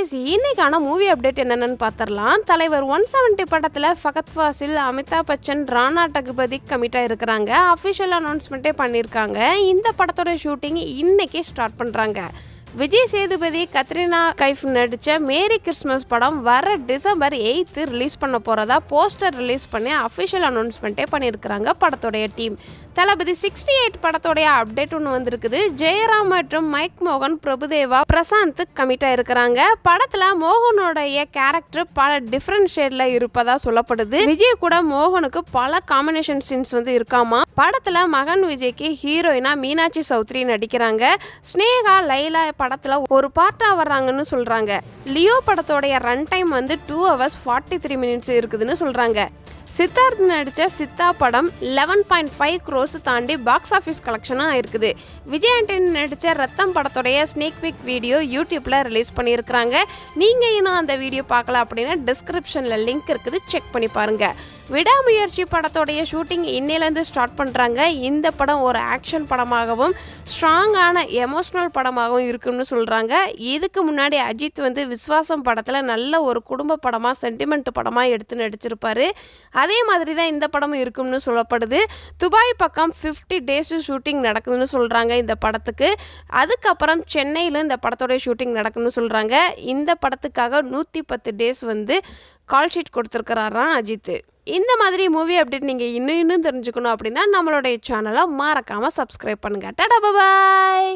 Guys, இன்னைக்கான movie update என்னென்னு பார்த்துடலாம். தலைவர் 170 படத்தில் ஃபகத் ஃபாசில், அமிதாப் பச்சன், ராணா டகுபதி கமிட்டாக இருக்கிறாங்க. அஃபிஷியல் அனௌன்ஸ்மெண்ட்டே பண்ணியிருக்காங்க. இந்த படத்தோட ஷூட்டிங் இன்னைக்கு ஸ்டார்ட் பண்ணுறாங்க. விஜய் சேதுபதி, கத்ரினா கைஃப் நடித்த மேரி கிறிஸ்மஸ் படம் வர டிசம்பர் 8 ரிலீஸ் பண்ண போகிறதா போஸ்டர் ரிலீஸ் பண்ணி அஃபிஷியல் அனௌன்ஸ்மெண்ட்டே பண்ணியிருக்கிறாங்க படத்தோடைய டீம். தளபதி 68 படத்தோடைய அப்டேட் ஒன்று வந்திருக்குது. ஜெயராம் மற்றும் மைக் மோகன், பிரபுதேவா, பிரசாந்த் கமிட்டாக இருக்கிறாங்க. படத்தில் மோகனோடைய கேரக்டர் பல டிஃப்ரெண்ட் ஷேடில் இருப்பதா சொல்லப்படுது. விஜய் கூட மோகனுக்கு பல காம்பினேஷன் சீன்ஸ் இருக்காமா. படத்தில் மகன் விஜய்க்கு ஹீரோயினா மீனாட்சி சௌத்ரி நடிக்கிறாங்க. ஸ்னேகா, லைலா படத்துல ஒரு பார்ட்டா வர்றாங்கன்னு சொல்றாங்க. லியோ படத்தோடைய ரன் டைம் 2 hours 43 minutes இருக்குதுன்னு சொல்றாங்க. சித்தார்த் நடித்த சித்தா படம் 11.5 crores தாண்டி பாக்ஸ் ஆஃபீஸ் கலெக்ஷனும் ஆயிருக்குது. விஜய் ஆண்டனி நடித்த ரத்தம் படத்தோடைய ஸ்னேக் பிக் வீடியோ யூடியூப்ல ரிலீஸ் பண்ணியிருக்கிறாங்க. நீங்கள் இன்னும் அந்த வீடியோ பார்க்கல அப்படின்னா டிஸ்கிரிப்ஷனில் லிங்க் இருக்குது, செக் பண்ணி பாருங்க. விடாமுயற்சி படத்தோடைய ஷூட்டிங் இன்னையிலேருந்து ஸ்டார்ட் பண்ணுறாங்க. இந்த படம் ஒரு ஆக்ஷன் படமாகவும் ஸ்ட்ராங்கான எமோஷ்னல் படமாகவும் இருக்குன்னு சொல்கிறாங்க. இதுக்கு முன்னாடி அஜித் விஸ்வாசம் படத்தில் நல்ல ஒரு குடும்ப படமாக, சென்டிமெண்ட் படமாக எடுத்து நடிச்சிருப்பாரு. அதே மாதிரி தான் இந்த படமும் இருக்கும்னு சொல்லப்படுது. துபாய் பக்கம் 50 days ஷூட்டிங் நடக்குதுன்னு சொல்கிறாங்க இந்த படத்துக்கு. அதுக்கப்புறம் சென்னையில் இந்த படத்தோடைய ஷூட்டிங் நடக்குதுன்னு சொல்கிறாங்க. இந்த படத்துக்காக 110 days கால் ஷீட் கொடுத்துருக்கிறாராம் அஜித். இந்த மாதிரி மூவி அப்டேட் நீங்கள் இன்னும் தெரிஞ்சுக்கணும் அப்படின்னா நம்மளுடைய சேனலை மறக்காமல் சப்ஸ்கிரைப் பண்ணுங்கள். டாடா, பாய்.